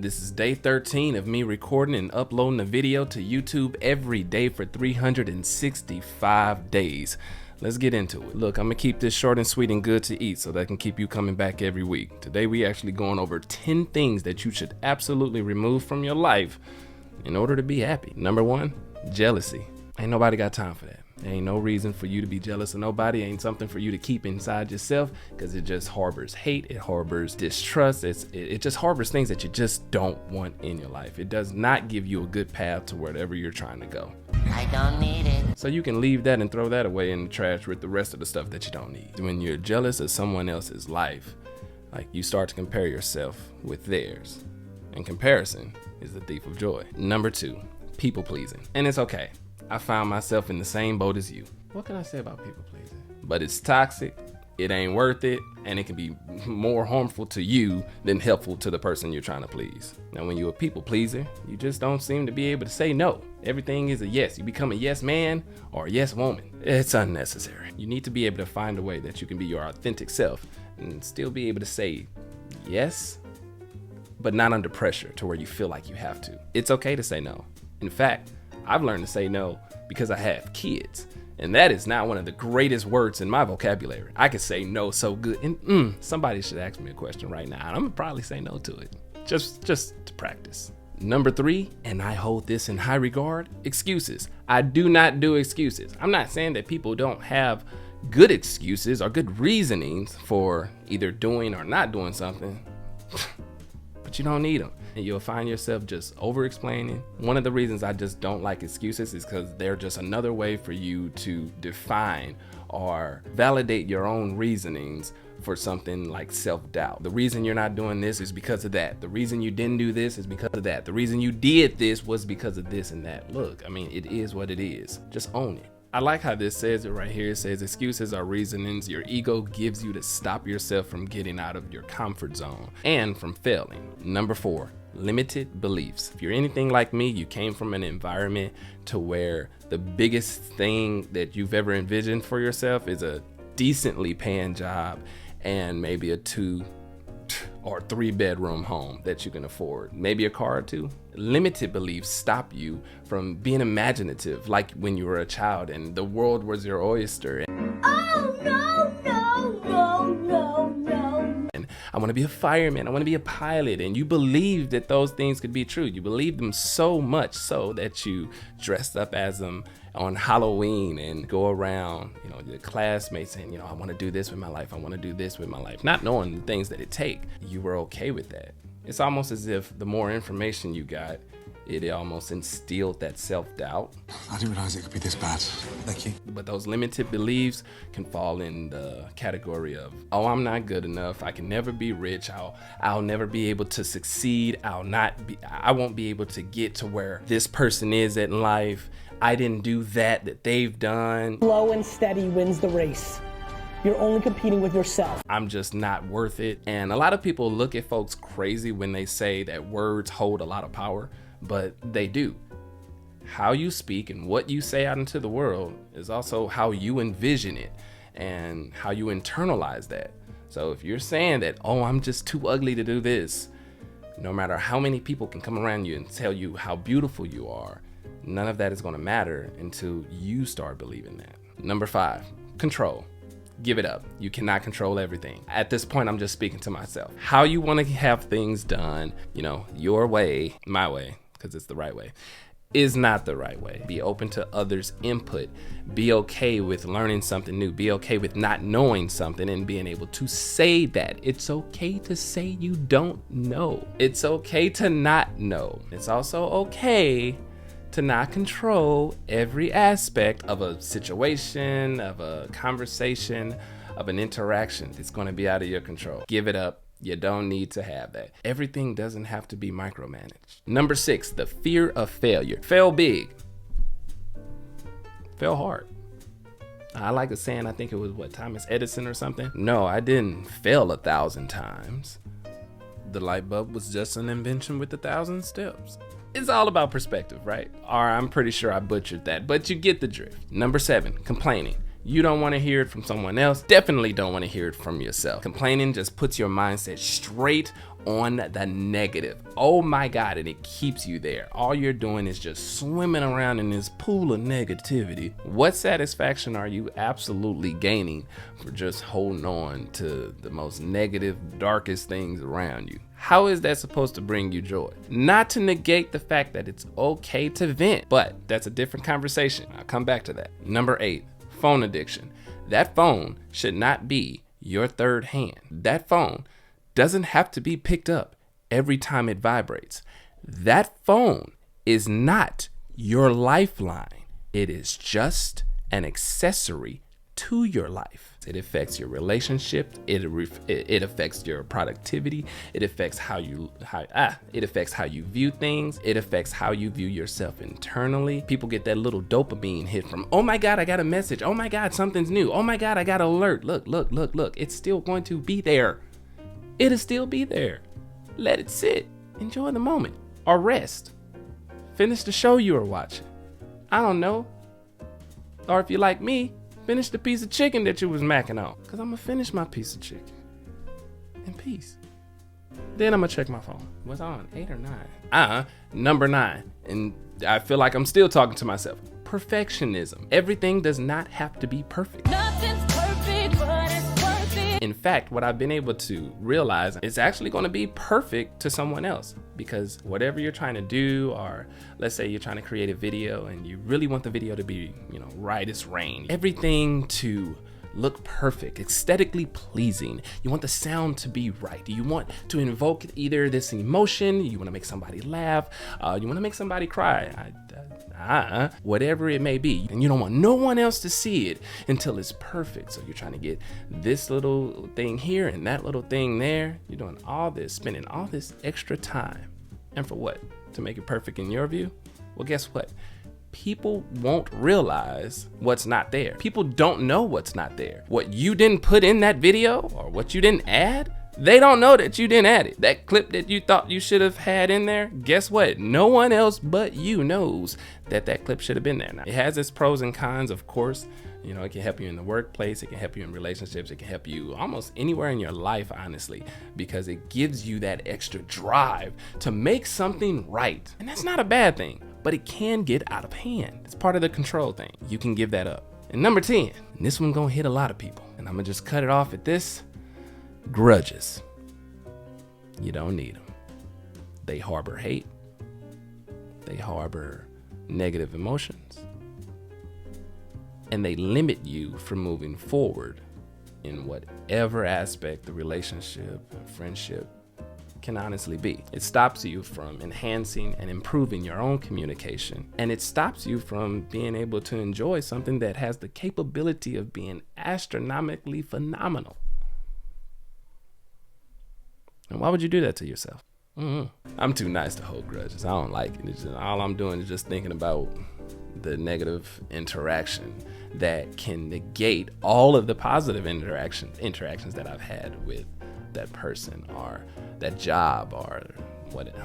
This is day 13 of me recording and uploading a video to YouTube every day for 365 days. Let's get into it. Look, I'm gonna keep this short and sweet and good to eat so that I can keep you coming back every week. Today we actually going over 10 things that you should absolutely remove from your life in order to be happy. Number 1, jealousy. Ain't nobody got time for that. There ain't no reason for you to be jealous of nobody. Ain't something for you to keep inside yourself, because it just harbors hate, it harbors distrust, it just harbors things that you just don't want in your life. It does not give you a good path to wherever you're trying to go. I don't need it. So you can leave that and throw that away in the trash with the rest of the stuff that you don't need. When you're jealous of someone else's life, like, you start to compare yourself with theirs, and comparison is the thief of joy. Number 2, people pleasing. And it's okay. I found myself in the same boat as you. What can I say about people pleasing? But it's toxic, it ain't worth it, and it can be more harmful to you than helpful to the person you're trying to please. Now, when you're a people pleaser, you just don't seem to be able to say no. Everything is a yes. You become a yes man or a yes woman. It's unnecessary. You need to be able to find a way that you can be your authentic self and still be able to say yes, but not under pressure to where you feel like you have to. It's okay to say no. In fact, I've learned to say no because I have kids, and that is not one of the greatest words in my vocabulary. I could say no so good, and somebody should ask me a question right now, and I'm gonna probably say no to it, just to practice. Number 3, and I hold this in high regard, excuses. I do not do excuses. I'm not saying that people don't have good excuses or good reasonings for either doing or not doing something, but you don't need them. And you'll find yourself just over-explaining. One of the reasons I just don't like excuses is because they're just another way for you to define or validate your own reasonings for something like self-doubt. The reason you're not doing this is because of that. The reason you didn't do this is because of that. The reason you did this was because of this and that. Look, I mean, it is what it is. Just own it. I like how this says it right here. It says excuses are reasonings your ego gives you to stop yourself from getting out of your comfort zone and from failing. Number 4, limited beliefs. If you're anything like me, you came from an environment to where the biggest thing that you've ever envisioned for yourself is a decently paying job and maybe a 2 or 3 bedroom home that you can afford, maybe a car or 2. Limited beliefs stop you from being imaginative, like when you were a child and the world was your oyster. Oh, no, no, no, no, no. And I want to be a fireman, I want to be a pilot, and you believed that those things could be true. You believed them so much so that you dressed up as them on Halloween and go around, your classmates saying, I want to do this with my life, I want to do this with my life, not knowing the things that it take. You were okay with that. It's almost as if the more information you got, it almost instilled that self-doubt. I didn't realize it could be this bad. Thank you. But those limited beliefs can fall in the category of, oh, I'm not good enough, I can never be rich, I'll never be able to succeed, I won't be able to get to where this person is in life, I didn't do that they've done. Slow and steady wins the race. You're only competing with yourself. I'm just not worth it. And a lot of people look at folks crazy when they say that words hold a lot of power, but they do. How you speak and what you say out into the world is also how you envision it and how you internalize that. So if you're saying that, oh, I'm just too ugly to do this, no matter how many people can come around you and tell you how beautiful you are, none of that is going to matter until you start believing that. Number 5, control. Give it up. You cannot control everything. At this point, I'm just speaking to myself. How you want to have things done, your way, my way, because it's the right way, is not the right way. Be open to others' input. Be okay with learning something new. Be okay with not knowing something and being able to say that. It's okay to say you don't know. It's okay to not know. It's also okay to not control every aspect of a situation, of a conversation, of an interaction. It's going to be out of your control. Give it up. You don't need to have that. Everything doesn't have to be micromanaged. Number 6, the fear of failure. Fail big. Fail hard. I like a saying, I think it was Thomas Edison or something. No, I didn't fail 1,000 times. The light bulb was just an invention with 1,000 steps. It's all about perspective, right? Or I'm pretty sure I butchered that, but you get the drift. Number 7, complaining. You don't want to hear it from someone else. Definitely don't want to hear it from yourself. Complaining just puts your mindset straight on the negative. Oh my God, and it keeps you there. All you're doing is just swimming around in this pool of negativity. What satisfaction are you absolutely gaining for just holding on to the most negative, darkest things around you? How is that supposed to bring you joy? Not to negate the fact that it's okay to vent, but that's a different conversation. I'll come back to that. Number 8, phone addiction. That phone should not be your third hand. That phone doesn't have to be picked up every time it vibrates. That phone is not your lifeline. It is just an accessory to your life. It affects your relationship. It affects your productivity. It affects how you view things. It affects how you view yourself internally. People get that little dopamine hit from, oh my God, I got a message. Oh my God, something's new. Oh my God, I got an alert. Look. It's still going to be there. It'll still be there. Let it sit. Enjoy the moment. Or rest. Finish the show you were watching. I don't know. Or if you're like me, finish the piece of chicken that you was macking on. Because I'm going to finish my piece of chicken in peace. Then I'm going to check my phone. What's on? 8 or 9? Number 9. And I feel like I'm still talking to myself. Perfectionism. Everything does not have to be perfect. Nothing's perfect, but it's worth it. In fact, what I've been able to realize, it's actually going to be perfect to someone else, because whatever you're trying to do, or let's say you're trying to create a video and you really want the video to be, right as rain, everything to look perfect, aesthetically pleasing. You want the sound to be right. You want to invoke either this emotion, you want to make somebody laugh, you want to make somebody cry. Whatever it may be, and you don't want no one else to see it until it's perfect. So you're trying to get this little thing here and that little thing there. You're doing all this, spending all this extra time, and for what? To make it perfect in your view? Well, guess what? People won't realize what's not there. People don't know what's not there. What you didn't put in that video, or what you didn't add, they don't know that you didn't add it. That clip that you thought you should have had in there, guess what? No one else but you knows that clip should have been there. Now, it has its pros and cons, of course. It can help you in the workplace. It can help you in relationships. It can help you almost anywhere in your life, honestly, because it gives you that extra drive to make something right. And that's not a bad thing, but it can get out of hand. It's part of the control thing. You can give that up. And number 10, and this one gonna hit a lot of people, and I'm gonna just cut it off at this. Grudges. You don't need them. They harbor hate. They harbor negative emotions. And they limit you from moving forward in whatever aspect the relationship, friendship can honestly be. It stops you from enhancing and improving your own communication. And it stops you from being able to enjoy something that has the capability of being astronomically phenomenal. And why would you do that to yourself? I'm too nice to hold grudges. I don't like it. All I'm doing is just thinking about the negative interaction that can negate all of the positive interactions that I've had with that person or that job or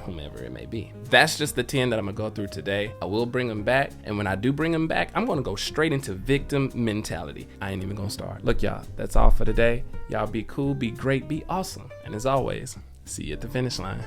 whomever it may be. That's just the 10 that I'm gonna go through today. I will bring them back, and when I do bring them back, I'm gonna go straight into victim mentality. I ain't even gonna start. Look, y'all, that's all for today. Y'all be cool, be great, be awesome, and as always, see you at the finish line.